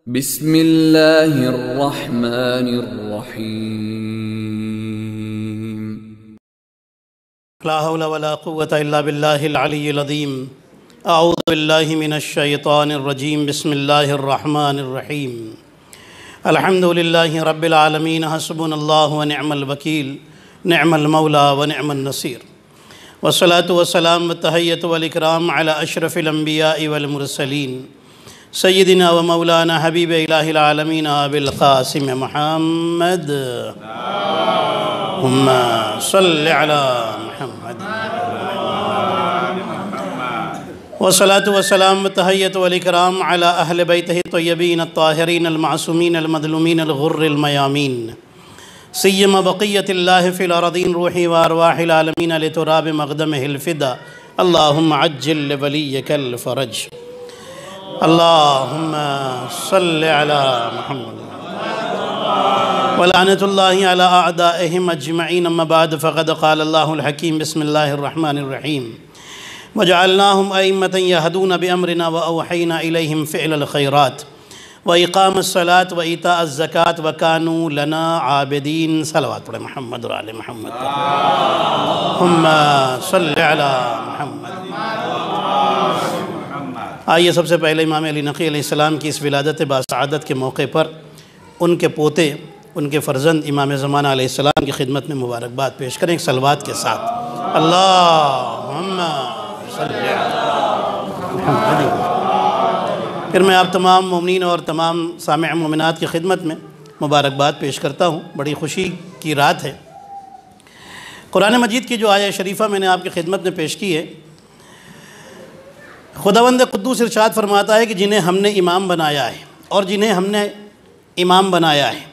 بسم اللہ الرحمن الرحیم۔ لا حول ولا قوة الا باللہ العلی العظیم۔ اعوذ باللہ من الشیطان الرجیم۔ بسم اللہ الرحمن الرحیم۔ الحمد للہ رب العالمین، حسبنا اللہ ونعم الوکیل، نعم المولا ونعم النصیر، والصلاة والسلام والتحیۃ والاکرام علی اشرف الانبیاء والمرسلین، سیدنا و مولانا حبیب الہ العالمین ابی القاسم محمد، اللہم صل علی محمد، والصلاة والسلام والتحیۃ والاکرام علی اہل بیتہ الطیبین الطاہرین المعصومین المظلومین الغر المیامین، سیما بقیت اللہ فی الارضین روحی و ارواح العالمین لتراب مقدمہ الفدا، اللہم عجل لولیک الفرج، اللہم صل علی محمد، ولعنت اللہ علی اعدائہم اجمعین، اما بعد فقد قال اللہ الحکیم۔ بسم اللہ الرحمن الرحیم۔ وجعلناہم ائمۃ یہدون بامرنا واوحینا الیہم فعل الخیرات واقام الصلاة وایتاء الزکاة وکانوا لنا عابدین۔ صلوات پڑھیں محمد و آل محمد پر۔ اللہم صل علی محمد۔ آئیے سب سے پہلے امام علی نقی علیہ السلام کی اس ولادت باسعادت کے موقع پر ان کے پوتے، ان کے فرزند امام زمانہ علیہ السلام کی خدمت میں مبارکباد پیش کریں ایک صلوات کے ساتھ۔ اللہم صلی علی محمد۔ پھر میں آپ تمام مومنین اور تمام سامع مومنات کی خدمت میں مبارکباد پیش کرتا ہوں۔ بڑی خوشی کی رات ہے۔ قرآن مجید کی جو آیہ شریفہ میں نے آپ کی خدمت میں پیش کی ہے، خداوند قدوس ارشاد فرماتا ہے کہ جنہیں ہم نے امام بنایا ہے، اور جنہیں ہم نے امام بنایا ہے،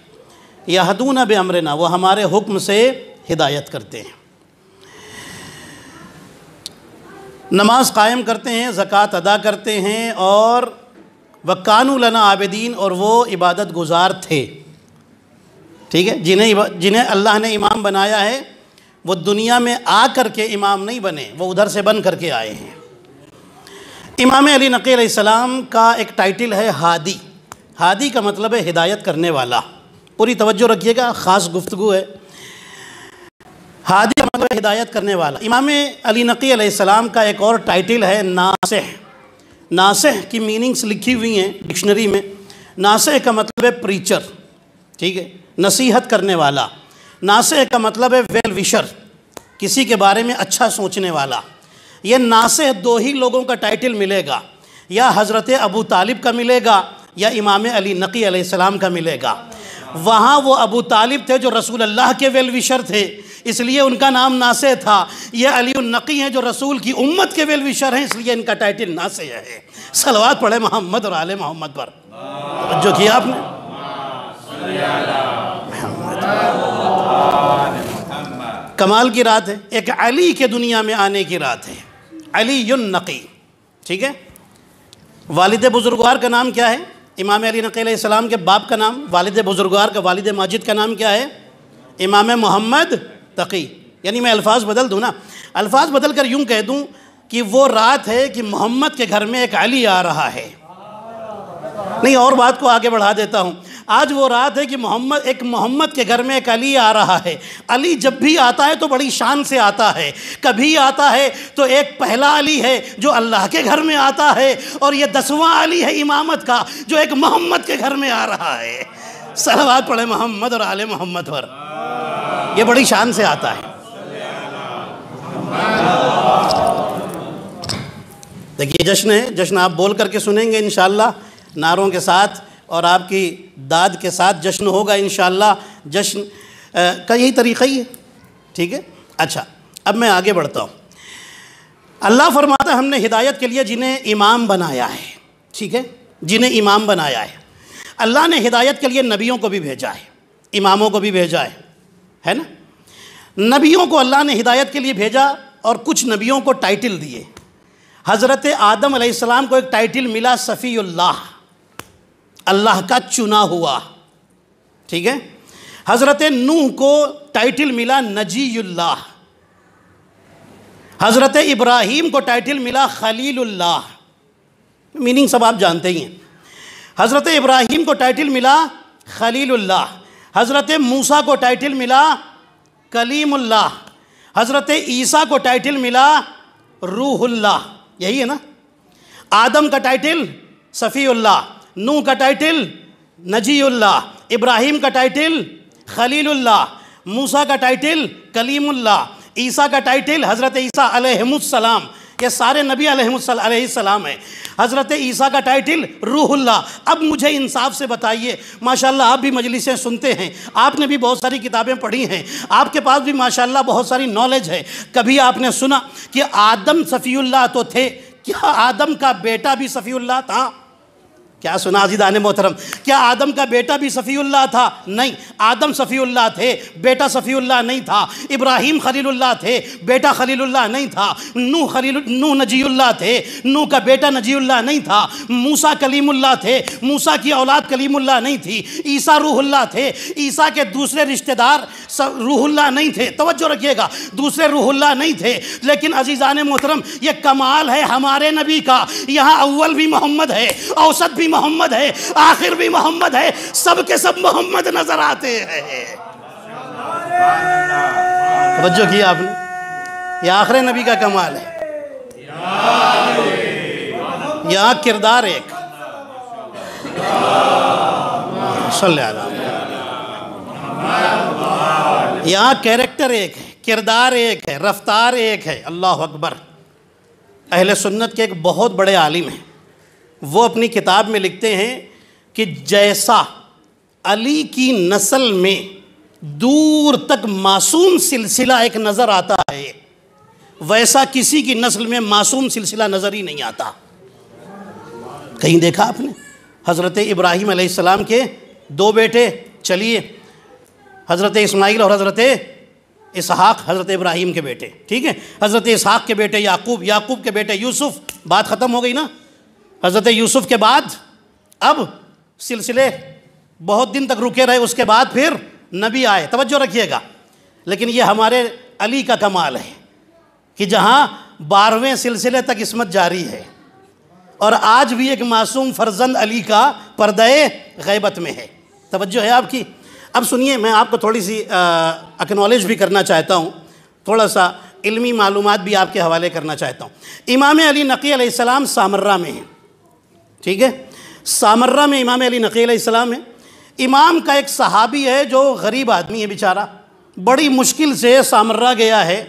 یہدون بامرنا، وہ ہمارے حکم سے ہدایت کرتے ہیں، نماز قائم کرتے ہیں، زکوٰۃ ادا کرتے ہیں، اور وکانوا لنا عابدین، اور وہ عبادت گزار تھے۔ ٹھیک ہے، جنہیں اللہ نے امام بنایا ہے وہ دنیا میں آ کر کے امام نہیں بنے، وہ ادھر سے بن کر کے آئے ہیں۔ امام علی نقی علیہ السلام کا ایک ٹائٹل ہے ہادی۔ ہادی کا مطلب ہے ہدایت کرنے والا۔ پوری توجہ رکھیے گا، خاص گفتگو ہے۔ ہادی کا مطلب ہے ہدایت کرنے والا۔ امام علی نقی علیہ السلام کا ایک اور ٹائٹل ہے ناصح۔ ناصح کی میننگز لکھی ہوئی ہیں ڈکشنری میں۔ ناصح کا مطلب ہے پریچر، ٹھیک ہے، نصیحت کرنے والا۔ ناصح کا مطلب ہے ویل وشر، کسی کے بارے میں اچھا سوچنے والا۔ یہ ناصح دو ہی لوگوں کا ٹائٹل ملے گا، یا حضرت ابو طالب کا ملے گا یا امام علی نقی علیہ السلام کا ملے گا۔ وہاں وہ ابو طالب تھے جو رسول اللہ کے ویل وشر تھے، اس لیے ان کا نام ناصح تھا۔ یہ علی النقی ہیں جو رسول کی امت کے ویل وشر ہیں، اس لیے ان کا ٹائٹل ناصح ہے۔ صلوات پڑھیں محمد اور آل محمد پر۔ توجہ کیا آپ نے؟ کمال کی رات ہے، ایک علی کے دنیا میں آنے کی رات ہے، علی النقی، ٹھیک ہے۔ والد بزرگوار کا نام کیا ہے؟ امام علی نقی علیہ السلام کے باپ کا نام، والد بزرگوار کا، والد ماجد کا نام کیا ہے؟ امام محمد تقی۔ یعنی میں الفاظ بدل دوں نا، الفاظ بدل کر یوں کہہ دوں کہ وہ رات ہے کہ محمد کے گھر میں ایک علی آ رہا ہے۔ نہیں، اور بات کو آگے بڑھا دیتا ہوں، آج وہ رات ہے کہ محمد کے گھر میں ایک علی آ رہا ہے۔ علی جب بھی آتا ہے تو بڑی شان سے آتا ہے، کبھی آتا ہے تو ایک پہلا علی ہے جو اللہ کے گھر میں آتا ہے، اور یہ 10واں علی ہے امامت کا جو ایک محمد کے گھر میں آ رہا ہے۔ صلوات پڑھیں محمد اور آل محمد پر۔ یہ بڑی شان سے آتا ہے۔ دیکھیے جشن ہے، جشن آپ بول کر کے سنیں گے انشاءاللہ، نعروں کے ساتھ اور آپ کی داد کے ساتھ جشن ہوگا انشاءاللہ۔ جشن کا یہی طریقہ ہی ہے، ٹھیک ہے۔ اچھا، اب میں آگے بڑھتا ہوں۔ اللہ فرماتا ہے ہم نے ہدایت کے لیے جنہیں امام بنایا ہے، ٹھیک ہے، جنہیں امام بنایا ہے۔ اللہ نے ہدایت کے لیے نبیوں کو بھی بھیجا ہے، اماموں کو بھی بھیجا ہے نا۔ نبیوں کو اللہ نے ہدایت کے لیے بھیجا، اور کچھ نبیوں کو ٹائٹل دیے۔ حضرت آدم علیہ السلام کو ایک ٹائٹل ملا صفی اللہ، اللہ کا چنا ہوا، ٹھیک ہے۔ حضرت نوح کو ٹائٹل ملا نجی اللہ۔ حضرت ابراہیم کو ٹائٹل ملا خلیل اللہ۔ میننگ سب آپ جانتے ہی ہیں۔ حضرت ابراہیم کو ٹائٹل ملا خلیل اللہ، حضرت موسیٰ کو ٹائٹل ملا کلیم اللہ، حضرت عیسیٰ کو ٹائٹل ملا روح اللہ، یہی ہے نا؟ آدم کا ٹائٹل صفی اللہ، نوح کا ٹائٹل نجی اللہ، ابراہیم کا ٹائٹل خلیل اللہ، موسیٰ کا ٹائٹل کلیم اللہ، عیسیٰ کا ٹائٹل حضرت عیسیٰ علیہ السلام، یہ سارے نبی علیہ السلام ہیں۔ حضرت عیسیٰ کا ٹائٹل روح اللہ۔ اب مجھے انصاف سے بتائیے، ماشاءاللہ آپ بھی مجلسیں سنتے ہیں، آپ نے بھی بہت ساری کتابیں پڑھی ہیں، آپ کے پاس بھی ماشاءاللہ بہت ساری نالج ہے، کبھی آپ نے سنا کہ آدم صفی اللہ تو تھے، کیا آدم کا بیٹا بھی صفی اللہ تھا؟ کیا سنا عزیزان محترم؟ کیا آدم کا بیٹا بھی صفی اللہ تھا؟ نہیں، آدم صفی اللہ تھے، بیٹا صفی اللہ نہیں تھا۔ ابراہیم خلیل اللہ تھے، بیٹا خلیل اللہ نہیں تھا۔ نوح نجی اللہ تھے، نوح کا بیٹا نجی اللہ نہیں تھا۔ موسیٰ کلیم اللہ تھے، موسیٰ کی اولاد کلیم اللہ نہیں تھی۔ عیسیٰ روح اللہ تھے، عیسیٰ کے دوسرے رشتہ دار روح اللہ نہیں تھے۔ توجہ رکھیے گا، دوسرے روح اللہ نہیں تھے۔ لیکن عزیزان محترم، یہ کمال ہے ہمارے نبی کا، یہاں اول بھی محمد ہے، اوسط بھی محمد ہے، آخر بھی محمد ہے، سب کے سب محمد نظر آتے ہیں۔ توجہ کیا آپ نے؟ یہ آخر نبی کا کمال ہے۔ یہاں کردار ایک، صلی اللہ علیہ وسلم، یہاں کیریکٹر ایک ہے، کردار ایک ہے، رفتار ایک ہے۔ اللہ اکبر۔ اہل سنت کے ایک بہت بڑے عالم ہیں، وہ اپنی کتاب میں لکھتے ہیں کہ جیسا علی کی نسل میں دور تک معصوم سلسلہ ایک نظر آتا ہے، ویسا کسی کی نسل میں معصوم سلسلہ نظر ہی نہیں آتا۔ کہیں دیکھا آپ نے؟ حضرت ابراہیم علیہ السلام کے دو بیٹے، چلیے حضرت اسماعیل اور حضرت اسحاق، حضرت ابراہیم کے بیٹے، ٹھیک ہے؟ حضرت اسحاق کے بیٹے یعقوب، یعقوب کے بیٹے یوسف، بات ختم ہو گئی نا؟ حضرت یوسف کے بعد اب سلسلے بہت دن تک رکے رہے، اس کے بعد پھر نبی آئے۔ توجہ رکھیے گا، لیکن یہ ہمارے علی کا کمال ہے کہ جہاں 12ویں سلسلے تک عصمت جاری ہے، اور آج بھی ایک معصوم فرزند علی کا پردہ غیبت میں ہے۔ توجہ ہے آپ کی؟ اب سنیے، میں آپ کو تھوڑی سی اکنالج بھی کرنا چاہتا ہوں، تھوڑا سا علمی معلومات بھی آپ کے حوالے کرنا چاہتا ہوں۔ امام علی نقی علیہ السلام سامرہ میں ہیں، ٹھیک ہے؟ سامرہ میں امام علی نقی علیہ السلام ہے۔ امام کا ایک صحابی ہے جو غریب آدمی ہے بیچارہ، بڑی مشکل سے سامرہ گیا ہے،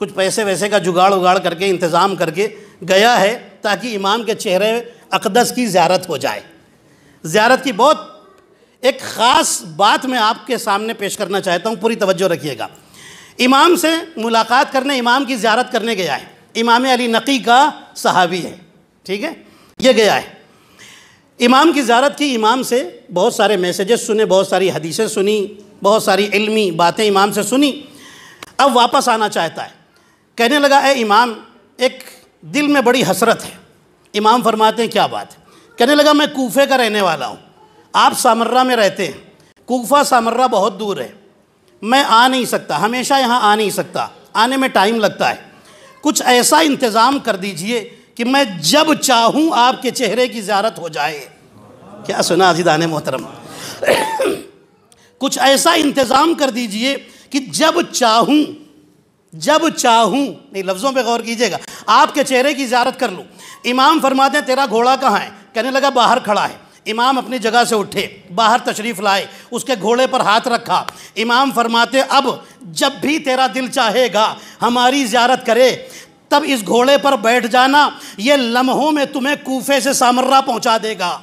کچھ پیسے ویسے کا جگاڑ اگاڑ کر کے انتظام کر کے گیا ہے تاکہ امام کے چہرے اقدس کی زیارت ہو جائے۔ زیارت کی بہت ایک خاص بات میں آپ کے سامنے پیش کرنا چاہتا ہوں، پوری توجہ رکھیے گا۔ امام سے ملاقات کرنے، امام کی زیارت کرنے گیا ہے، امام علی نقی کا صحابی ہے، ٹھیک ہے؟ یہ گیا ہے، امام کی زیارت کی، امام سے بہت سارے میسیجز سنے، بہت ساری حدیثیں سنی، بہت ساری علمی باتیں امام سے سنی۔ اب واپس آنا چاہتا ہے، کہنے لگا اے امام، ایک دل میں بڑی حسرت ہے۔ امام فرماتے ہیں کیا بات ہے؟ کہنے لگا میں کوفے کا رہنے والا ہوں، آپ سامرہ میں رہتے ہیں، کوفہ سامرہ بہت دور ہے، میں آ نہیں سکتا، ہمیشہ یہاں آ نہیں سکتا، آنے میں ٹائم لگتا ہے، کچھ ایسا انتظام کر دیجئے کہ میں جب چاہوں آپ کے چہرے کی زیارت ہو جائے۔ کیا سنا عزیزان محترم؟ کچھ ایسا انتظام کر دیجئے کہ جب چاہوں، نہیں لفظوں پہ غور کیجئے گا، آپ کے چہرے کی زیارت کر لوں۔ امام فرماتے ہیں تیرا گھوڑا کہاں ہے؟ کہنے لگا باہر کھڑا ہے۔ امام اپنی جگہ سے اٹھے، باہر تشریف لائے، اس کے گھوڑے پر ہاتھ رکھا۔ امام فرماتے اب جب بھی تیرا دل چاہے گا ہماری زیارت کرے، تب اس گھوڑے پر بیٹھ جانا، یہ لمحوں میں تمہیں کوفے سے سامرہ پہنچا دے گا۔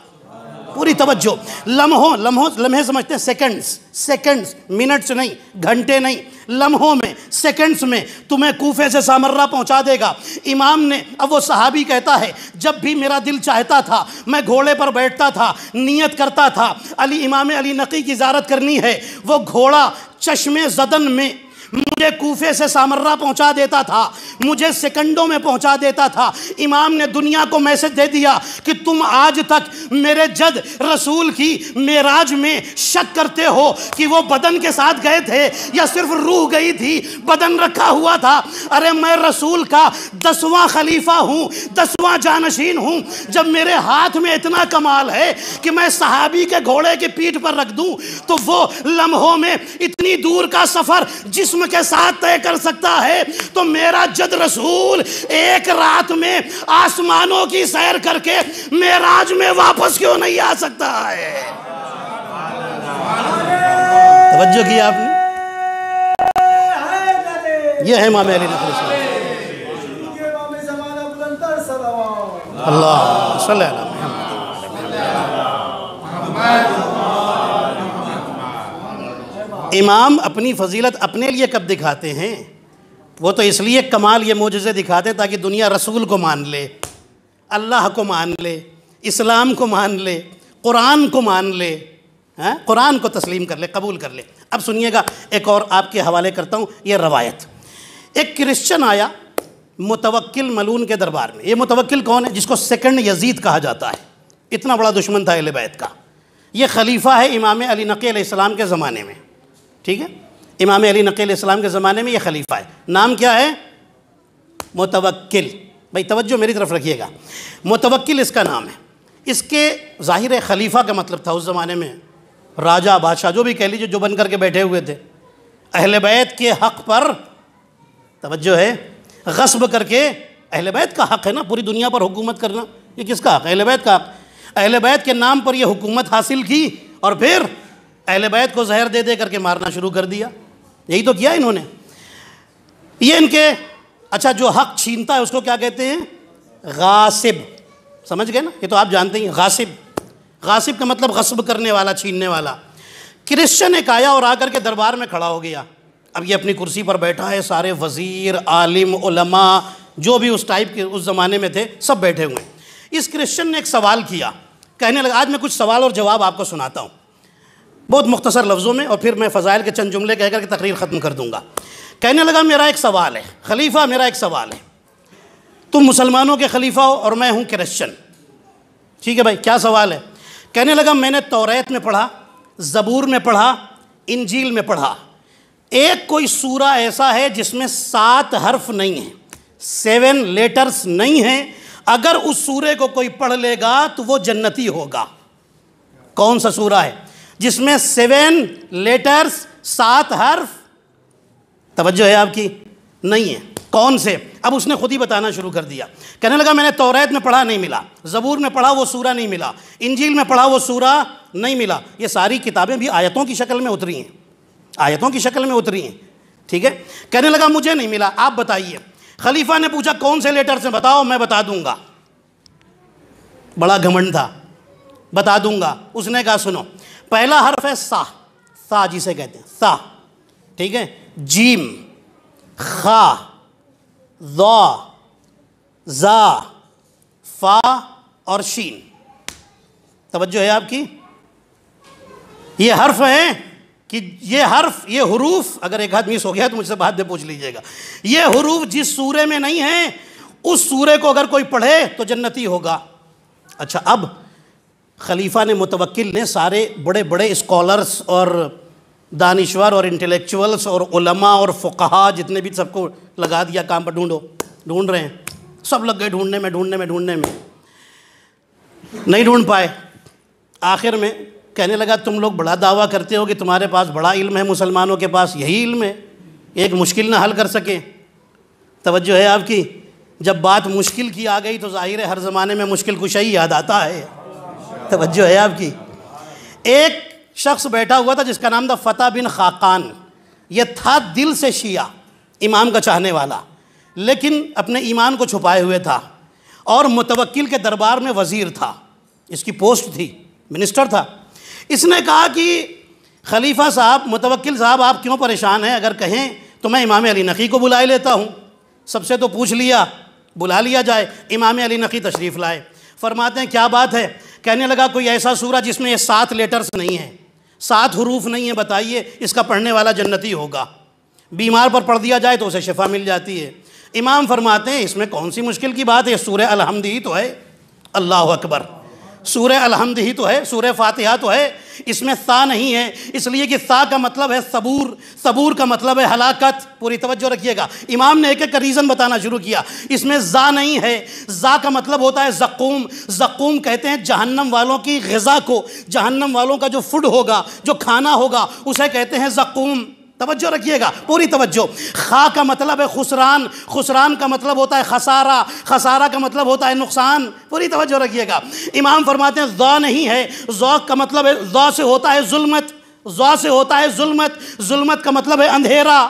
پوری توجہ، لمحے سمجھتے ہیں سیکنڈز، منٹس نہیں، گھنٹے نہیں، لمحوں میں، سیکنڈز میں تمہیں کوفے سے سامرہ پہنچا دے گا۔ امام نے، اب وہ صحابی کہتا ہے جب بھی میرا دل چاہتا تھا میں گھوڑے پر بیٹھتا تھا، نیت کرتا تھا امام علی نقی کی زیارت کرنی ہے، وہ گھوڑا چشم زدن میں مجھے کوفے سے سامرہ پہنچا دیتا تھا، مجھے سیکنڈوں میں پہنچا دیتا تھا۔ امام نے دنیا کو میسج دے دیا کہ تم آج تک میرے جد رسول کی معراج میں شک کرتے ہو کہ وہ بدن کے ساتھ گئے تھے یا صرف روح گئی تھی، بدن رکھا ہوا تھا۔ ارے میں رسول کا 10واں خلیفہ ہوں، 10واں جانشین ہوں۔ جب میرے ہاتھ میں اتنا کمال ہے کہ میں صحابی کے گھوڑے کی پیٹھ پر رکھ دوں تو وہ لمحوں میں اتنی دور کا سفر جسم کے ساتھ طے کر سکتا ہے، تو میرا جد رسول ایک رات میں آسمانوں کی سیر کر کے معراج میں واپس کیوں نہیں آ سکتا ہے؟ توجہ کی آپ نے؟ یہ ہے امام علی نقی السلام۔ اللہ صلی اللہ علیہ وسلم۔ امام اپنی فضیلت اپنے لیے کب دکھاتے ہیں؟ وہ تو اس لیے کمال یہ معجزے دکھاتے ہیں تاکہ دنیا رسول کو مان لے، اللہ کو مان لے، اسلام کو مان لے، قرآن کو مان لے، قرآن کو تسلیم کر لے، قبول کر لے۔ اب سنیے گا، ایک اور آپ کے حوالے کرتا ہوں یہ روایت۔ ایک کرسچن آیا متوکل ملعون کے دربار میں۔ یہ متوکل کون ہے؟ جس کو سیکنڈ یزید کہا جاتا ہے، اتنا بڑا دشمن تھا اہل بیت کا۔ یہ خلیفہ ہے امام علی نقی علیہ السلام کے زمانے میں، ٹھیک ہے؟ امام علی نقی علیہ السلام کے زمانے میں یہ خلیفہ ہے۔ نام کیا ہے؟ متوکل۔ بھائی توجہ میری طرف رکھیے گا، متوکل اس کا نام ہے۔ اس کے ظاہر خلیفہ کا مطلب تھا اس زمانے میں راجہ، بادشاہ، جو بھی کہہ لیجیے، جو بن کر کے بیٹھے ہوئے تھے اہل بیت کے حق پر، توجہ ہے، غصب کر کے۔ اہل بیت کا حق ہے نا پوری دنیا پر حکومت کرنا، یہ کس کا حق؟ اہل بیت کا حق۔ اہل بیت کے نام پر یہ حکومت حاصل کی اور پھر اہل بیت کو زہر دے دے کر کے مارنا شروع کر دیا۔ یہی تو کیا انہوں نے۔ یہ ان کے اچھا جو حق چھینتا ہے اس کو کیا کہتے ہیں؟ غاصب۔ سمجھ گئے نا؟ یہ تو آپ جانتے ہیں، غاصب۔ غاصب کا مطلب غصب کرنے والا، چھیننے والا۔ کرسچن ایک آیا اور آ کر کے دربار میں کھڑا ہو گیا۔ اب یہ اپنی کرسی پر بیٹھا ہے، سارے وزیر، عالم، علماء جو بھی اس ٹائپ کے اس زمانے میں تھے سب بیٹھے ہوئے ہیں۔ اس کرسچن نے ایک سوال کیا، کہنے لگا، آج میں کچھ سوال اور جواب آپ کو سناتا ہوں بہت مختصر لفظوں میں، اور پھر میں فضائل کے چند جملے کہہ کر کے تقریر ختم کر دوں گا۔ کہنے لگا، میرا ایک سوال ہے خلیفہ، میرا ایک سوال ہے، تم مسلمانوں کے خلیفہ ہو اور میں ہوں کرسچن، ٹھیک ہے بھائی، کیا سوال ہے؟ کہنے لگا، میں نے توریت میں پڑھا، زبور میں پڑھا، انجیل میں پڑھا، ایک کوئی سورہ ایسا ہے جس میں 7 حرف نہیں ہیں، 7 لیٹرز نہیں ہیں، اگر اس سورے کو کوئی پڑھ لے گا تو وہ جنتی ہوگا۔ کون سا سورہ ہے جس میں 7 لیٹرز، 7 حرف؟ توجہ ہے آپ کی؟ نہیں ہے۔ کون سے؟ اب اس نے خود ہی بتانا شروع کر دیا۔ کہنے لگا، میں نے توریت میں پڑھا، نہیں ملا، زبور میں پڑھا، وہ سورہ نہیں ملا، انجیل میں پڑھا، وہ سورہ نہیں ملا۔ یہ ساری کتابیں بھی آیتوں کی شکل میں اتری ہیں، آیتوں کی شکل میں اتری ہیں، ٹھیک ہے؟ کہنے لگا، مجھے نہیں ملا، آپ بتائیے۔ خلیفہ نے پوچھا، کون سے لیٹر سے؟ بتاؤ، میں بتا دوں گا۔ بڑا گھمنڈ تھا، بتا دوں گا۔ اس نے کہا، سنو، پہلا حرف ہے سا، سا جسے کہتے ہیں سا، ٹھیک ہے؟ جیم، خا، ضا، زا، فا اور شین۔ توجہ ہے آپ کی؟ یہ حرف ہیں کہ یہ حرف، یہ حروف، اگر ایک آدھ مس ہو گیا تو مجھ سے بعد میں پوچھ لیجئے گا، یہ حروف جس سورے میں نہیں ہیں اس سورے کو اگر کوئی پڑھے تو جنتی ہوگا۔ اچھا، اب خلیفہ نے، متوکل نے، سارے بڑے بڑے اسکالرز اور دانشور اور انٹلیکچولز اور علماء اور فقہا جتنے بھی، سب کو لگا دیا کام پر، ڈھونڈ رہے ہیں، سب لگ گئے ڈھونڈنے میں، نہیں ڈھونڈ پائے۔ آخر میں کہنے لگا، تم لوگ بڑا دعویٰ کرتے ہو کہ تمہارے پاس بڑا علم ہے، مسلمانوں کے پاس یہی علم ہے، ایک مشکل نہ حل کر سکیں۔ توجہ ہے آپ کی؟ جب بات مشکل کی آ گئی تو ظاہر ہے ہر زمانے میں مشکل کشا ہی یاد آتا ہے۔ توجہ ہے آپ کی؟ ایک شخص بیٹھا ہوا تھا جس کا نام تھا فتح بن خاقان۔ یہ تھا دل سے شیعہ، امام کا چاہنے والا، لیکن اپنے ایمان کو چھپائے ہوئے تھا، اور متوکل کے دربار میں وزیر تھا، اس کی پوسٹ تھی، منسٹر تھا۔ اس نے کہا کہ خلیفہ صاحب، متوکل صاحب، آپ کیوں پریشان ہیں؟ اگر کہیں تو میں امام علی نقی کو بلائے لیتا ہوں، سب سے تو پوچھ لیا، بلا لیا جائے۔ امام علی نقی تشریف لائے، فرماتے ہیں، کیا بات ہے؟ کہنے لگا، کوئی ایسا سورہ جس میں یہ 7 لیٹرز نہیں ہیں، 7 حروف نہیں ہیں، بتائیے، اس کا پڑھنے والا جنتی ہوگا۔ بیمار پر پڑھ دیا جائے تو اسے شفا مل جاتی ہے۔ امام فرماتے ہیں اس میں کون سی مشکل کی بات ہے، سورہ الحمد ہی تو ہے، اللہ اکبر، سورہ الحمد ہی تو ہے، سورہ فاتحہ تو ہے، اس میں سا نہیں ہے، اس لیے کہ سا کا مطلب ہے صبور، صبور کا مطلب ہے ہلاکت۔ پوری توجہ رکھیے گا، امام نے ایک ایک کا ریزن بتانا شروع کیا۔ اس میں زا نہیں ہے، زا کا مطلب ہوتا ہے زقوم، زقوم کہتے ہیں جہنم والوں کی غذا کو، جہنم والوں کا جو فوڈ ہوگا، جو کھانا ہوگا، اسے کہتے ہیں زقوم۔ توجہ رکھیے گا، پوری توجہ۔ خا کا مطلب ہے خسران، خسران کا مطلب ہوتا ہے خسارہ، خسارہ کا مطلب ہوتا ہے نقصان۔ پوری توجہ رکھیے گا، امام فرماتے ہیں ذا نہیں ہے، ذوق کا مطلب ہے، ذا سے ہوتا ہے ظلمت، ذا سے ہوتا ہے ظلمت، ظلمت کا مطلب ہے اندھیرا،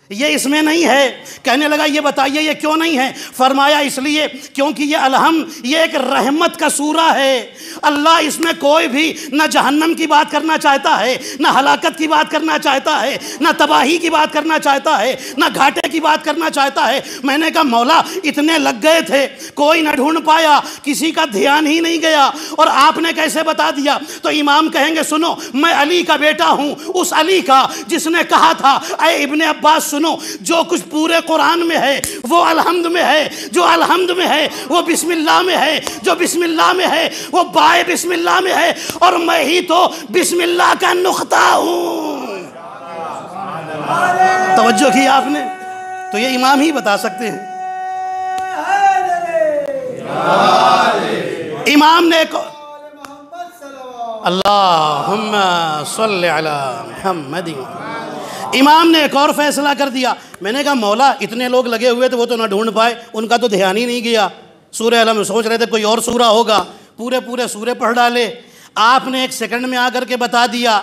یہ اس میں نہیں ہے۔ کہنے لگا یہ بتائیے یہ کیوں نہیں ہے؟ فرمایا اس لیے کیونکہ یہ الحمد یہ ایک رحمت کا سورہ ہے، اللہ اس میں کوئی بھی نہ جہنم کی بات کرنا چاہتا ہے، نہ ہلاکت کی بات کرنا چاہتا ہے، نہ تباہی کی بات کرنا چاہتا ہے، نہ گھاٹے کی بات کرنا چاہتا ہے۔ میں نے کہا مولا اتنے لگ گئے تھے، کوئی نہ ڈھونڈ پایا، کسی کا دھیان ہی نہیں گیا، اور آپ نے کیسے بتا دیا؟ تو امام کہیں گے سنو، میں علی کا بیٹا ہوں، اس علی کا جس نے کہا تھا اے ابن عباس سنو، جو کچھ پورے قرآن میں ہے وہ الحمد میں ہے، جو الحمد میں ہے وہ بسم اللہ میں ہے، جو بسم اللہ میں ہے وہ بائے بسم اللہ میں ہے، اور میں ہی تو بسم اللہ کا نقطہ ہوں۔ توجہ کی آپ نے؟ تو یہ امام ہی بتا سکتے ہیں۔ امام نے ایک اللہم صلی علی محمد، امام نے ایک اور فیصلہ کر دیا۔ میں نے کہا مولا اتنے لوگ لگے ہوئے تھے وہ تو نہ ڈھونڈ پائے، ان کا تو دھیان ہی نہیں گیا، سورہ الحمد سوچ رہے تھے کوئی اور سورہ ہوگا، پورے سورے پڑھ ڈالے، آپ نے ایک سیکنڈ میں آ کر کے بتا دیا۔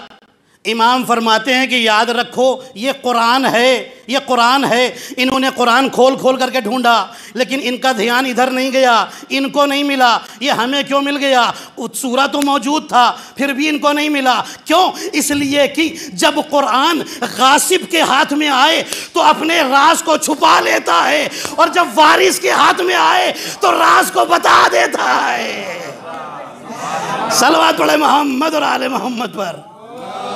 امام فرماتے ہیں کہ یاد رکھو یہ قرآن ہے، یہ قرآن ہے، انہوں نے قرآن کھول کھول کر کے ڈھونڈا لیکن ان کا دھیان ادھر نہیں گیا، ان کو نہیں ملا۔ یہ ہمیں کیوں مل گیا؟ سورہ تو موجود تھا پھر بھی ان کو نہیں ملا، کیوں؟ اس لیے کہ جب قرآن غاصب کے ہاتھ میں آئے تو اپنے راز کو چھپا لیتا ہے، اور جب وارث کے ہاتھ میں آئے تو راز کو بتا دیتا ہے۔ صلوات پڑھے محمد اور آل محمد پر۔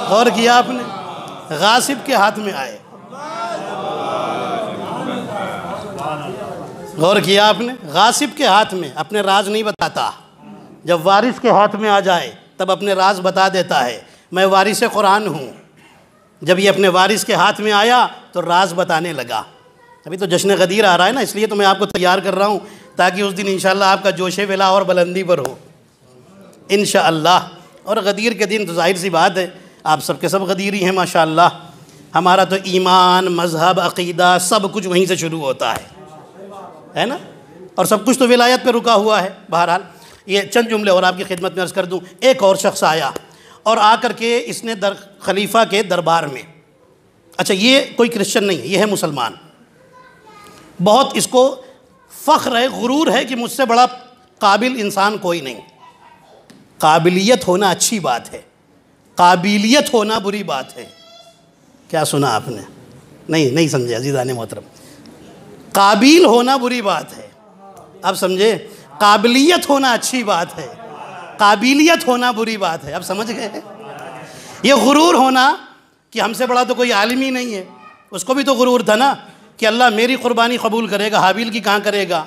غور کیا آپ نے؟ غاصب کے ہاتھ میں آئے، غور کیا آپ نے؟ غاصب کے ہاتھ میں اپنے راز نہیں بتاتا، جب وارث کے ہاتھ میں آ جائے تب اپنے راز بتا دیتا ہے۔ میں وارث قرآن ہوں، جب یہ اپنے وارث کے ہاتھ میں آیا تو راز بتانے لگا۔ ابھی تو جشن غدیر آ رہا ہے نا، اس لیے تو میں آپ کو تیار کر رہا ہوں تاکہ اس دن انشاءاللہ آپ کا جوش ولا اور بلندی پر ہو انشاءاللہ۔ اور غدیر کے دن تو ظاہر سی بات ہے آپ سب کے سب غدیری ہیں ماشاءاللہ، ہمارا تو ایمان، مذہب، عقیدہ سب کچھ وہیں سے شروع ہوتا ہے نا، اور سب کچھ تو ولایت پہ رکا ہوا ہے۔ بہرحال یہ چند جملے اور آپ کی خدمت میں عرض کر دوں۔ ایک اور شخص آیا اور آ کر کے اس نے خلیفہ کے دربار میں، اچھا یہ کوئی کرسچن نہیں ہے، یہ ہے مسلمان، بہت اس کو فخر ہے، غرور ہے کہ مجھ سے بڑا قابل انسان کوئی نہیں۔ قابلیت ہونا اچھی بات ہے، قابلیت ہونا بری بات ہے۔ کیا سنا آپ نے؟ نہیں سمجھے عزیزان محترم، قابل ہونا بری بات ہے، اب سمجھے؟ قابلیت ہونا اچھی بات ہے، قابلیت ہونا بری بات ہے، اب سمجھ گئے؟ یہ غرور ہونا کہ ہم سے بڑا تو کوئی عالم ہی نہیں ہے، اس کو بھی تو غرور تھا نا کہ اللہ میری قربانی قبول کرے گا، حابیل کی کہاں کرے گا؟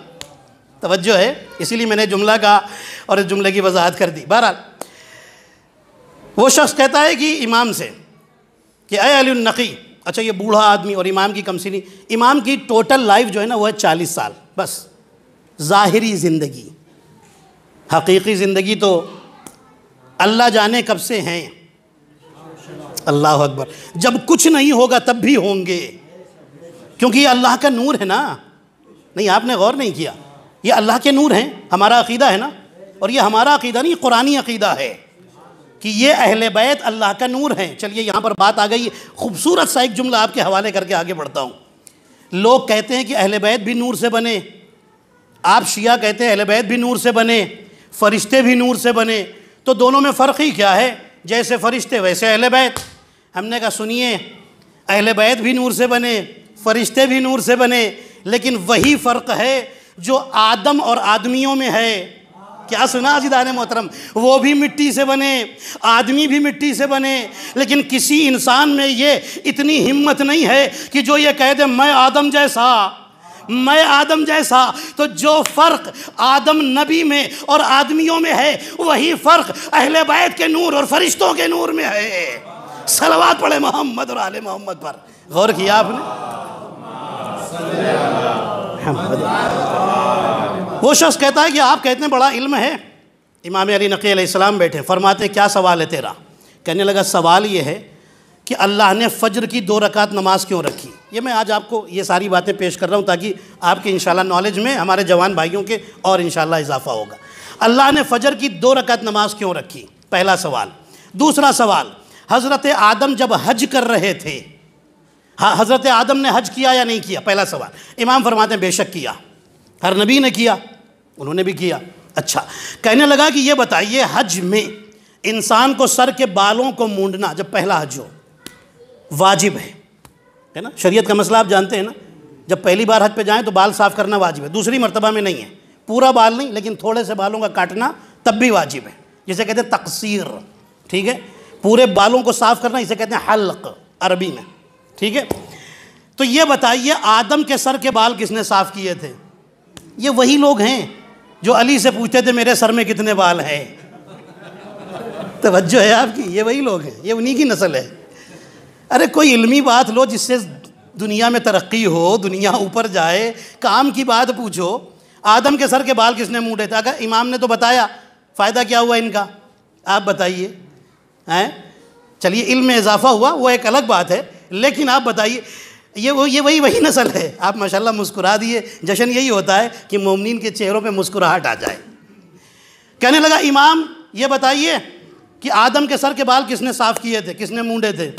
توجہ ہے، اسی لیے میں نے جملہ کہا اور اس جملے کی وضاحت کر دی۔ بہرحال وہ شخص کہتا ہے کہ امام سے کہ اے علی النقی، اچھا یہ بوڑھا آدمی اور امام کی کم سنی، امام کی ٹوٹل لائف جو ہے نا وہ ہے 40 سال بس، ظاہری زندگی، حقیقی زندگی تو اللہ جانے کب سے ہیں۔ اللہ اکبر، جب کچھ نہیں ہوگا تب بھی ہوں گے، کیونکہ یہ اللہ کا نور ہے نا۔ نہیں آپ نے غور نہیں کیا، یہ اللہ کے نور ہیں، ہمارا عقیدہ ہے نا، اور یہ ہمارا عقیدہ نہیں، قرآنی عقیدہ ہے کہ یہ اہل بیت اللہ کا نور ہیں۔ چلیے یہاں پر بات آ گئی، خوبصورت سا ایک جملہ آپ کے حوالے کر کے آگے بڑھتا ہوں۔ لوگ کہتے ہیں کہ اہل بیت بھی نور سے بنے، آپ شیعہ کہتے ہیں اہل بیت بھی نور سے بنے، فرشتے بھی نور سے بنے، تو دونوں میں فرق ہی کیا ہے؟ جیسے فرشتے ویسے اہل بیت۔ ہم نے کہا سنیے، اہل بیت بھی نور سے بنے، فرشتے بھی نور سے بنے، لیکن وہی فرق ہے جو آدم اور آدمیوں میں ہے۔ کیا سنا عزیزان محترم؟ وہ بھی مٹی سے بنے، آدمی بھی مٹی سے بنے، لیکن کسی انسان میں یہ اتنی ہمت نہیں ہے کہ جو یہ کہہ دے میں آدم جیسا، میں آدم جیسا۔ تو جو فرق آدم نبی میں اور آدمیوں میں ہے، وہی فرق اہل بیت کے نور اور فرشتوں کے نور میں ہے۔ صلوات پڑھے محمد اور آل محمد پر۔ غور کیا آپ نے؟ وہ شخص کہتا ہے کہ آپ کہتے ہیں بڑا علم ہے۔ امام علی نقی علیہ السلام بیٹھے، فرماتے ہیں کیا سوال ہے تیرا؟ کہنے لگا سوال یہ ہے کہ اللہ نے فجر کی 2 رکعت نماز کیوں رکھی؟ یہ میں آج آپ کو یہ ساری باتیں پیش کر رہا ہوں تاکہ آپ کے انشاءاللہ نالج میں ہمارے جوان بھائیوں کے اور انشاءاللہ اضافہ ہوگا۔ اللہ نے فجر کی 2 رکعت نماز کیوں رکھی؟ پہلا سوال۔ دوسرا سوال، حضرت آدم جب حج کر رہے تھے، حضرت آدم نے حج کیا یا نہیں کیا؟ پہلا سوال۔ امام فرماتے ہیں بے شک کیا، ہر نبی نے کیا، انہوں نے بھی کیا۔ اچھا، کہنے لگا کہ یہ بتائیے حج میں انسان کو سر کے بالوں کو مونڈنا جب پہلا حج ہو واجب ہے نا؟ شریعت کا مسئلہ آپ جانتے ہیں نا، جب پہلی بار حج پہ جائیں تو بال صاف کرنا واجب ہے، دوسری مرتبہ میں نہیں ہے، پورا بال نہیں لیکن تھوڑے سے بالوں کا کاٹنا تب بھی واجب ہے، جسے کہتے ہیں تقصیر، ٹھیک ہے؟ پورے بالوں کو صاف کرنا اسے کہتے ہیں حلق عربی میں، ٹھیک ہے؟ تو یہ بتائیے آدم کے سر کے بال کس نے صاف کیے تھے؟ یہ وہی لوگ ہیں جو علی سے پوچھتے تھے میرے سر میں کتنے بال ہیں۔ توجہ ہے آپ کی؟ یہ وہی لوگ ہیں، یہ انہی کی نسل ہے۔ ارے کوئی علمی بات لو جس سے دنیا میں ترقی ہو، دنیا اوپر جائے، کام کی بات پوچھو۔ آدم کے سر کے بال کس نے مونڈے تھے؟ اگر امام نے تو بتایا، فائدہ کیا ہوا ان کا؟ آپ بتائیے۔ چلیے علم میں اضافہ ہوا وہ ایک الگ بات ہے، لیکن آپ بتائیے، یہ وہی نسل ہے۔ آپ ماشاءاللہ مسکرا دیے، جشن یہی ہوتا ہے کہ مومنین کے چہروں پہ مسکراہٹ آ جائے۔ کہنے لگا امام یہ بتائیے کہ آدم کے سر کے بال کس نے صاف کیے تھے، کس نے مونڈے تھے؟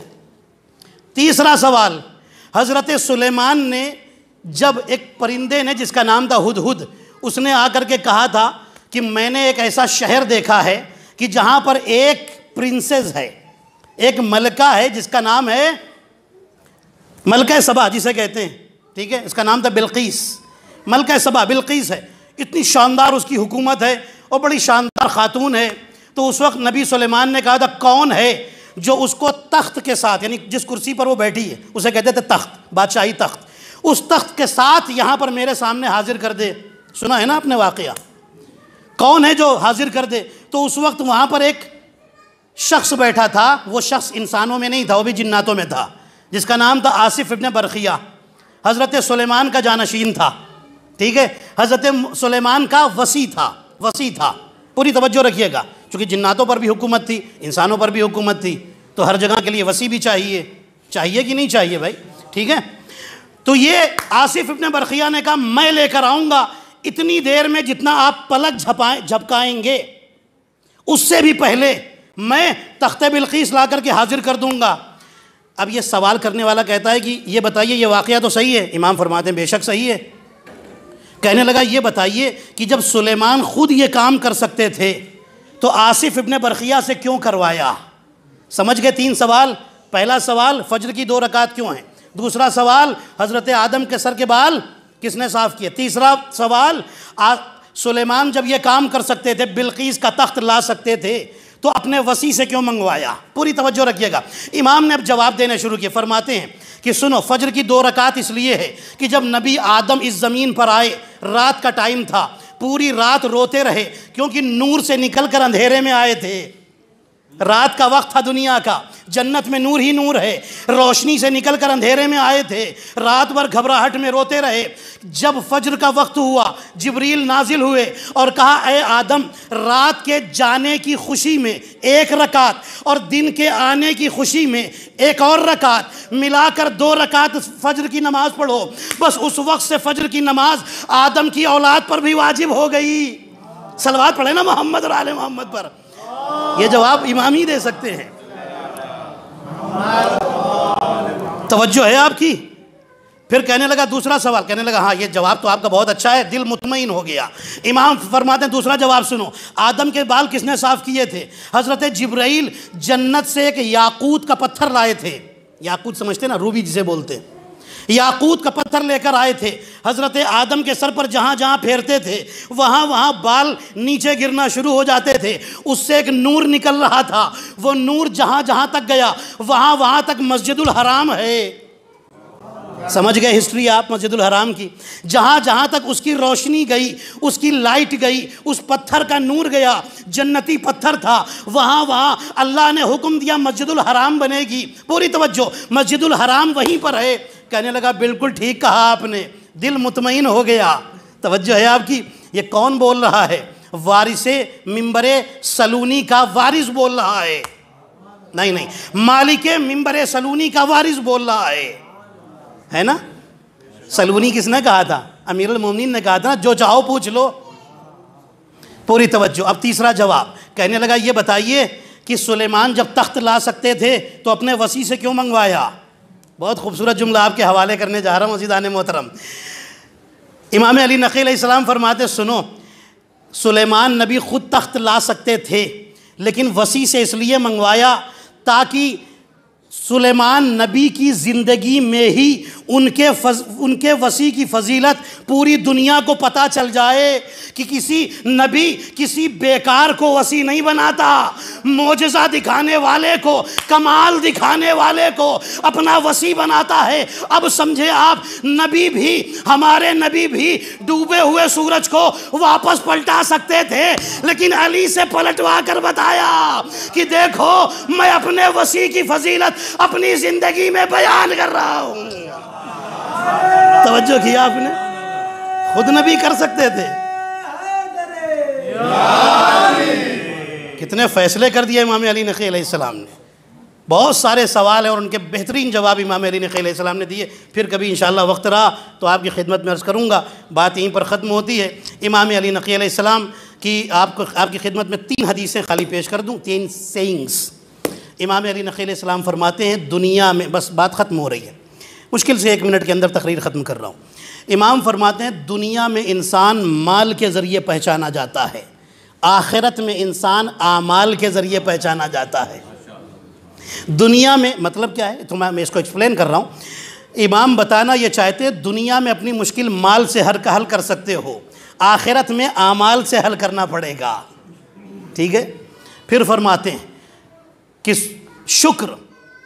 تیسرا سوال، حضرت سلیمان نے جب ایک پرندے نے جس کا نام تھا ہدہد، اس نے آ کر کے کہا تھا کہ میں نے ایک ایسا شہر دیکھا ہے کہ جہاں پر ایک پرنسس ہے، ایک ملکہ ہے جس کا نام ہے ملکہ سبا جسے کہتے ہیں، ٹھیک ہے؟ اس کا نام تھا بلقیس، ملکہ سبا بلقیس ہے، اتنی شاندار اس کی حکومت ہے اور بڑی شاندار خاتون ہے۔ تو اس وقت نبی سلیمان نے کہا تھا کون ہے جو اس کو تخت کے ساتھ، یعنی جس کرسی پر وہ بیٹھی ہے اسے کہتے تھے تخت، بادشاہی تخت، اس تخت کے ساتھ یہاں پر میرے سامنے حاضر کر دے۔ سنا ہے نا آپ نے واقعہ؟ کون ہے جو حاضر کر دے؟ تو اس وقت وہاں پر ایک شخص بیٹھا تھا، وہ شخص انسانوں میں نہیں تھا، وہ بھی جناتوں میں تھا، جس کا نام تھا آصف ابن برخیہ، حضرت سلیمان کا جانشین تھا، ٹھیک ہے؟ حضرت سلیمان کا وصی تھا۔ پوری توجہ رکھیے گا، چونکہ جناتوں پر بھی حکومت تھی، انسانوں پر بھی حکومت تھی، تو ہر جگہ کے لیے وصی بھی چاہیے کہ نہیں چاہیے بھائی؟ ٹھیک ہے؟ تو یہ آصف ابن برخیہ نے کہا میں لے کر آؤں گا اتنی دیر میں جتنا آپ پلک جھپکائیں گے، اس سے بھی پہلے میں تخت بلقیس لا کر کے حاضر کر دوں گا۔ اب یہ سوال کرنے والا کہتا ہے کہ یہ بتائیے یہ واقعہ تو صحیح ہے؟ امام فرماتے ہیں بے شک صحیح ہے۔ کہنے لگا یہ بتائیے کہ جب سلیمان خود یہ کام کر سکتے تھے تو آصف ابن برخیہ سے کیوں کروایا؟ سمجھ گئے 3 سوال؟ پہلا سوال فجر کی 2 رکعت کیوں ہیں؟ دوسرا سوال حضرت آدم کے سر کے بال کس نے صاف کیے؟ تیسرا سوال سلیمان جب یہ کام کر سکتے تھے، بلقیس کا تخت لا سکتے تھے، تو اپنے وصی سے کیوں منگوایا؟ پوری توجہ رکھیے گا۔ امام نے اب جواب دینے شروع کیے، فرماتے ہیں کہ سنو، فجر کی 2 رکعت اس لیے ہے کہ جب نبی آدم اس زمین پر آئے، رات کا ٹائم تھا، پوری رات روتے رہے کیونکہ نور سے نکل کر اندھیرے میں آئے تھے۔ رات کا وقت تھا دنیا کا، جنت میں نور ہی نور ہے، روشنی سے نکل کر اندھیرے میں آئے تھے، رات بھر گھبراہٹ میں روتے رہے۔ جب فجر کا وقت ہوا، جبریل نازل ہوئے اور کہا اے آدم، رات کے جانے کی خوشی میں 1 رکعت اور دن کے آنے کی خوشی میں 1 اور رکعت، ملا کر 2 رکعت فجر کی نماز پڑھو۔ بس اس وقت سے فجر کی نماز آدم کی اولاد پر بھی واجب ہو گئی۔ صلوات پڑھیں نا محمد اور آل محمد پر۔ یہ جواب امام ہی دے سکتے ہیں۔ توجہ ہے آپ کی؟ پھر کہنے لگا دوسرا سوال، کہنے لگا ہاں یہ جواب تو آپ کا بہت اچھا ہے، دل مطمئن ہو گیا۔ امام فرماتے ہیں دوسرا جواب سنو، آدم کے بال کس نے صاف کیے تھے؟ حضرت جبرائیل جنت سے ایک یاقوت کا پتھر لائے تھے۔ یاقوت سمجھتے نا، روبی جسے بولتے ہیں۔ یاقوت کا پتھر لے کر آئے تھے، حضرت آدم کے سر پر جہاں جہاں پھیرتے تھے وہاں وہاں بال نیچے گرنا شروع ہو جاتے تھے، اس سے ایک نور نکل رہا تھا، وہ نور جہاں جہاں تک گیا وہاں وہاں تک مسجد الحرام ہے۔ سمجھ گئے ہسٹری آپ مسجد الحرام کی؟ جہاں جہاں تک اس کی روشنی گئی، اس کی لائٹ گئی، اس پتھر کا نور گیا، جنتی پتھر تھا، وہاں وہاں اللہ نے حکم دیا مسجد الحرام بنے گی۔ پوری توجہ، مسجد الحرام وہیں پر ہے۔ کہنے لگا بالکل ٹھیک کہا آپ نے، دل مطمئن ہو گیا۔ توجہ ہے آپ کی؟ یہ کون بول رہا ہے؟ وارث منبر سلونی کا وارث بول رہا ہے، نہیں، مالک منبر سلونی کا وارث بول رہا ہے نا؟ سلونی کس نے کہا تھا؟ امیر المومنین نے کہا تھا، جو چاہو پوچھ لو۔ پوری توجہ۔ اب تیسرا جواب، کہنے لگا یہ بتائیے کہ سلیمان جب تخت لا سکتے تھے تو اپنے وصی سے کیوں منگوایا؟ بہت خوبصورت جملہ آپ کے حوالے کرنے جا رہا ہوں عزیزان محترم۔ امام علی نقی علیہ السلام فرماتے سنو، سلیمان نبی خود تخت لا سکتے تھے لیکن وصی سے اس لیے منگوایا تاکہ سلیمان نبی کی زندگی میں ہی ان کے وصی کی فضیلت پوری دنیا کو پتہ چل جائے کہ کسی نبی کسی بیکار کو وصی نہیں بناتا، معجزہ دکھانے والے کو، کمال دکھانے والے کو اپنا وصی بناتا ہے۔ اب سمجھے آپ، نبی بھی، ہمارے نبی بھی ڈوبے ہوئے سورج کو واپس پلٹا سکتے تھے لیکن علی سے پلٹوا کر بتایا کہ دیکھو میں اپنے وصی کی فضیلت اپنی زندگی میں بیان کر رہا ہوں۔ توجہ کیا آپ نے؟ خود نبی کر سکتے تھے، کتنے فیصلے کر دیے امام علی نقی علیہ السلام نے۔ بہت سارے سوال ہیں اور ان کے بہترین جواب امام علی نقی علیہ السلام نے دیے۔ پھر کبھی انشاءاللہ وقت رہا تو آپ کی خدمت میں عرض کروں گا، بات یہیں پر ختم ہوتی ہے۔ امام علی نقی علیہ السلام کی آپ کی خدمت میں 3 حدیثیں خالی پیش کر دوں، 3 سیئنگز۔ امام علی نقی علیہ السلام فرماتے ہیں دنیا میں، بس بات ختم ہو رہی ہے، مشکل سے 1 منٹ کے اندر تقریر ختم کر رہا ہوں۔ امام فرماتے ہیں دنیا میں انسان مال کے ذریعے پہچانا جاتا ہے، آخرت میں انسان اعمال کے ذریعے پہچانا جاتا ہے۔ دنیا میں مطلب کیا ہے تو میں اس کو ایکسپلین کر رہا ہوں۔ امام بتانا یہ چاہتے ہیں دنیا میں اپنی مشکل مال سے حل کر سکتے ہو، آخرت میں اعمال سے حل کرنا پڑے گا، ٹھیک ہے؟ پھر فرماتے ہیں کہ شکر،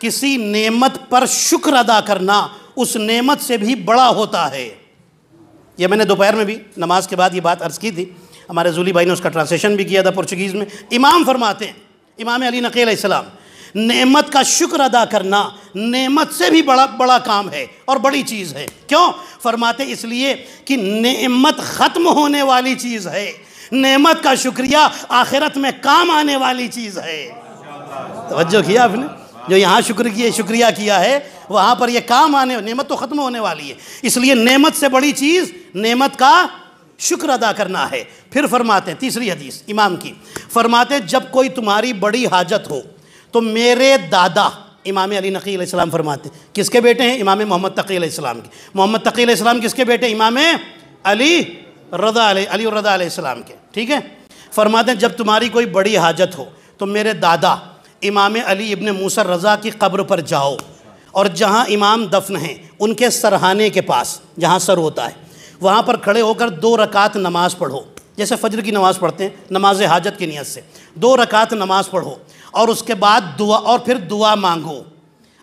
کسی نعمت پر شکر ادا کرنا اس نعمت سے بھی بڑا ہوتا ہے۔ یہ میں نے دوپہر میں بھی نماز کے بعد یہ بات عرض کی تھی، ہمارے زولی بھائی نے اس کا ٹرانسلیشن بھی کیا تھا پرچگیز میں۔ امام فرماتے ہیں، امام علی نقی علیہ السلام، نعمت کا شکر ادا کرنا نعمت سے بھی بڑا کام ہے اور بڑی چیز ہے۔ کیوں؟ فرماتے اس لیے کہ نعمت ختم ہونے والی چیز ہے، نعمت کا شکریہ آخرت میں کام آنے والی چیز ہے۔ توجہ کیا آپ نے؟ جو یہاں شکریہ کیا ہے وہاں پر یہ کام آنے، نعمت تو ختم ہونے والی ہے، اس لیے نعمت سے بڑی چیز نعمت کا شکر ادا کرنا ہے۔ پھر فرماتے ہیں تیسری حدیث امام کی، فرماتے ہیں جب کوئی تمہاری بڑی حاجت ہو تو میرے دادا امام علی نقی علیہ السلام فرماتے ہیں، کس کے بیٹے ہیں؟ امام محمد تقی علیہ السلام کے۔ محمد تقی علیہ السلام کس کے بیٹے؟ امام علی الرضا علیہ السلام کے، ٹھیک ہے؟ فرماتے ہیں جب تمہاری کوئی بڑی حاجت ہو تو میرے دادا امام علی ابن موسیٰ الرضا کی قبر پر جاؤ اور جہاں امام دفن ہیں ان کے سرہانے کے پاس جہاں سر ہوتا ہے وہاں پر کھڑے ہو کر 2 رکعت نماز پڑھو، جیسے فجر کی نماز پڑھتے ہیں نماز حاجت کی نیت سے 2 رکعت نماز پڑھو اور اس کے بعد دعا، اور پھر دعا مانگو،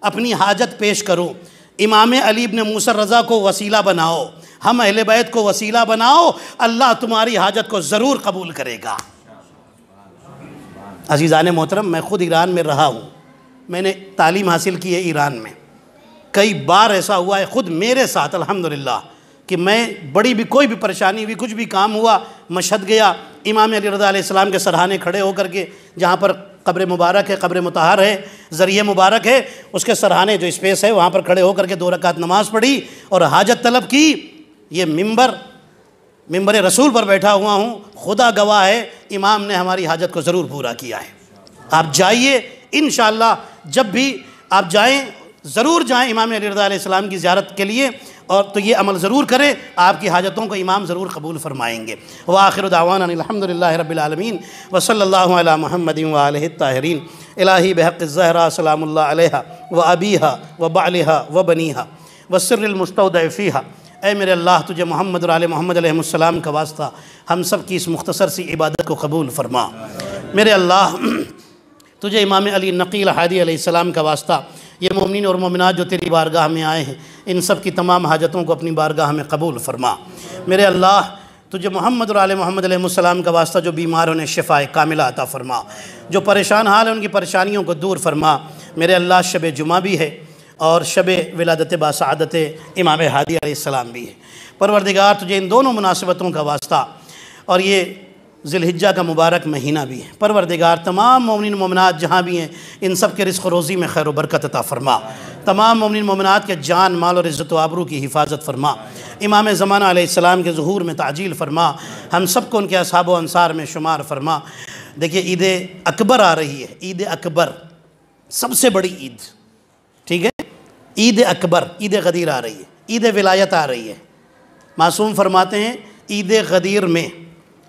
اپنی حاجت پیش کرو، امام علی ابن موسیٰ الرضا کو وسیلہ بناؤ، ہم اہل بیت کو وسیلہ بناؤ، اللہ تمہاری حاجت کو ضرور قبول کرے گا۔ عزیزان محترم، میں خود ایران میں رہا ہوں، میں نے تعلیم حاصل کی ہے ایران میں، کئی بار ایسا ہوا ہے خود میرے ساتھ الحمدللہ کہ میں بڑی بھی کوئی بھی پریشانی ہوئی، کچھ بھی کام ہوا، مشہد گیا، امام علی رضا علیہ السلام کے سرہانے کھڑے ہو کر کے، جہاں پر قبر مبارک ہے، قبر مطہر ہے، ذریعہ مبارک ہے، اس کے سرہانے جو اسپیس ہے وہاں پر کھڑے ہو کر کے 2 رکعت نماز پڑھی اور حاجت طلب کی۔ یہ ممبر رسول پر بیٹھا ہوا ہوں، خدا گواہ ہے امام نے ہماری حاجت کو ضرور پورا کیا ہے۔ آپ جائیے انشاءاللہ، جب بھی آپ جائیں ضرور جائیں امام علی رضا علیہ السلام کی زیارت کے لیے، اور تو یہ عمل ضرور کریں، آپ کی حاجتوں کو امام ضرور قبول فرمائیں گے۔ وآخر دعوانا الحمدللہ رب العالمین وصلی اللہ علی محمد وآلہ الطاہرین۔ الہی بحق الزہرا سلام اللہ علیہا و ابیہا و بعلہا و بنیہا والسر المستودع فیہا، اے میرے اللہ تجھے محمد اور آل محمد علیہ السلام کا واسطہ ہم سب کی اس مختصر سی عبادت کو قبول فرما۔ میرے اللہ تجھے امام علی نقی الحادی علیہ السلام کا واسطہ یہ مومنین اور مومنات جو تیری بارگاہ میں آئے ہیں ان سب کی تمام حاجتوں کو اپنی بارگاہ میں قبول فرما۔ میرے اللہ تجھے محمد اور آل محمد علیہ السلام کا واسطہ جو بیمار انہیں شفاء کاملہ عطا فرما، جو پریشان حال ہیں ان کی پریشانیوں کو دور فرما۔ میرے اللہ شب جمعہ بھی ہے اور شب ولادت باسعادت امام ہادی علیہ السلام بھی ہے۔ پروردگار تجھے ان دونوں مناسبتوں کا واسطہ اور یہ ذی الحجہ کا مبارک مہینہ بھی ہے، پروردگار تمام مومنین مومنات جہاں بھی ہیں ان سب کے رزق و روزی میں خیر و برکت عطا فرما، تمام مومنین مومنات کے جان مال اور عزت و آبرو کی حفاظت فرما، امام زمانہ علیہ السلام کے ظہور میں تعجیل فرما، ہم سب کو ان کے اصحاب و انصار میں شمار فرما۔ دیکھیے عید اکبر آ رہی ہے، عید اکبر سب سے بڑی عید، ٹھیک ہے، عید اکبر، عید غدیر آ رہی ہے، عید ولایت آ رہی ہے۔ معصوم فرماتے ہیں عید غدیر میں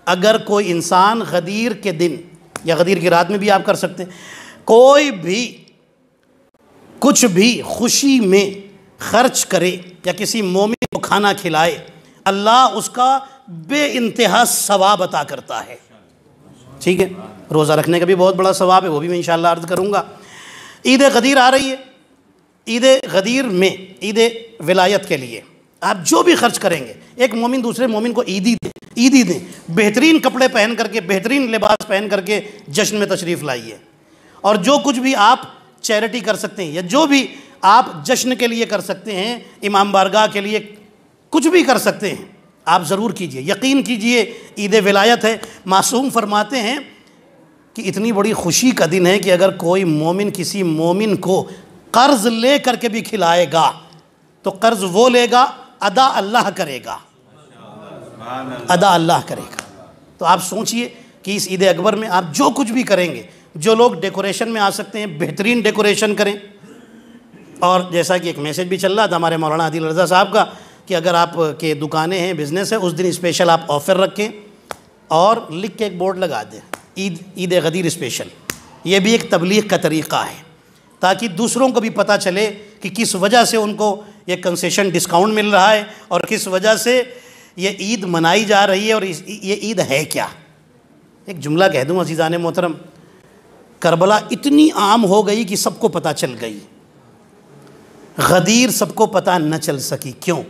اگر کوئی انسان غدیر کے دن یا غدیر کی رات میں بھی آپ کر سکتے ہیں، کوئی بھی کچھ بھی خوشی میں خرچ کرے یا کسی مومن کو کھانا کھلائے، اللہ اس کا بے انتہا ثواب عطا کرتا ہے، ٹھیک ہے۔ روزہ رکھنے کا بھی بہت بڑا ثواب ہے، وہ بھی میں انشاءاللہ عرض کروں گا۔ عید غدیر آ رہی ہے، عید غدیر میں عید ولایت کے لیے آپ جو بھی خرچ کریں گے، ایک مومن دوسرے مومن کو عیدی دیں، بہترین کپڑے پہن کر کے، بہترین لباس پہن کر کے جشن میں تشریف لائیے، اور جو کچھ بھی آپ چیریٹی کر سکتے ہیں یا جو بھی آپ جشن کے لیے کر سکتے ہیں، امام بارگاہ کے لیے کچھ بھی کر سکتے ہیں آپ ضرور کیجئے، یقین کیجئے عید ولایت ہے۔ معصوم فرماتے ہیں کہ اتنی بڑی خوشی کا دن ہے کہ اگر کوئی مومن کسی مومن کو قرض لے کر کے بھی کھلائے گا تو قرض وہ لے گا، ادا اللہ کرے گا، ادا اللہ کرے گا۔ تو آپ سوچئے کہ اس عید اکبر میں آپ جو کچھ بھی کریں گے، جو لوگ ڈیکوریشن میں آ سکتے ہیں بہترین ڈیکوریشن کریں، اور جیسا کہ ایک میسیج بھی چل رہا تھا ہمارے مولانا عادل رضا صاحب کا کہ اگر آپ کے دکانیں ہیں، بزنس ہے، اس دن اسپیشل آپ آفر رکھیں اور لکھ کے ایک بورڈ لگا دیں عید غدیر اسپیشل۔ یہ بھی ایک تبلیغ کا طریقہ ہے تاکہ دوسروں کو بھی پتہ چلے کہ کس وجہ سے ان کو یہ کنسیشن ڈسکاؤنٹ مل رہا ہے اور کس وجہ سے یہ عید منائی جا رہی ہے، اور یہ عید ہے کیا۔ ایک جملہ کہہ دوں عزیزان محترم، کربلا اتنی عام ہو گئی کہ سب کو پتہ چل گئی، غدیر سب کو پتہ نہ چل سکی۔ کیوں؟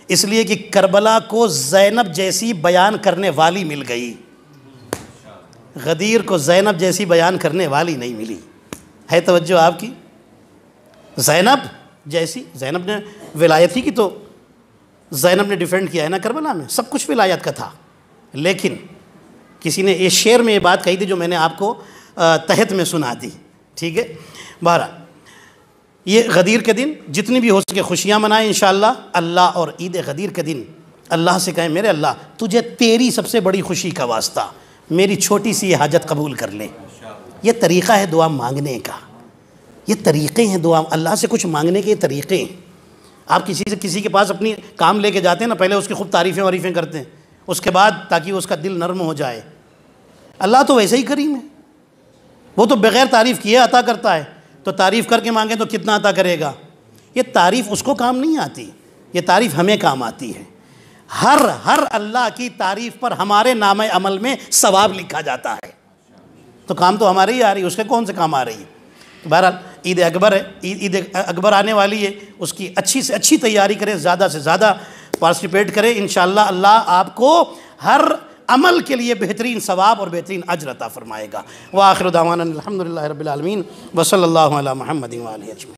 اس لیے کہ کربلا کو زینب جیسی بیان کرنے والی مل گئی، غدیر کو زینب جیسی بیان کرنے والی نہیں ملی۔ ہے توجہ آپ کی؟ زینب جیسی، زینب نے ولایت ہی کی، تو زینب نے ڈیفینڈ کیا ہے نا کربلا میں، سب کچھ ولایت کا تھا، لیکن کسی نے یہ شعر میں یہ بات کہی تھی جو میں نے آپ کو تحت میں سنا دی، ٹھیک ہے۔ بہرحال یہ غدیر کے دن جتنی بھی ہو سکے خوشیاں منائیں انشاءاللہ، اللہ، اور عید غدیر کے دن اللہ سے کہیں میرے اللہ تجھے تیری سب سے بڑی خوشی کا واسطہ میری چھوٹی سی یہ حاجت قبول کر لے۔ یہ طریقہ ہے دعا مانگنے کا، یہ طریقے ہیں دعا اللہ سے کچھ مانگنے کے، یہ طریقے ہیں۔ آپ کسی کے پاس اپنی کام لے کے جاتے ہیں نا، پہلے اس کی خوب تعریفیں کرتے ہیں، اس کے بعد تاکہ اس کا دل نرم ہو جائے۔ اللہ تو ویسے ہی کریم ہے، وہ تو بغیر تعریف کیے عطا کرتا ہے، تو تعریف کر کے مانگیں تو کتنا عطا کرے گا۔ یہ تعریف اس کو کام نہیں آتی، یہ تعریف ہمیں کام آتی ہے۔ ہر اللہ کی تعریف پر ہمارے نامہ عمل میں ثواب لکھا جاتا ہے، تو کام تو ہمارے ہی آ رہی ہے، اس کے کون سے کام آ رہی ہے۔ تو بہرحال عید اکبر ہے، عید اکبر آنے والی ہے، اس کی اچھی سے اچھی تیاری کریں، زیادہ سے زیادہ پارٹیسپیٹ کریں، انشاءاللہ اللہ آپ کو ہر عمل کے لیے بہترین ثواب اور بہترین اجر عطا فرمائے گا۔ وآخر دعوانا الحمدللہ رب العالمین وصلی اللہ علی محمد وآلہ اجمعین۔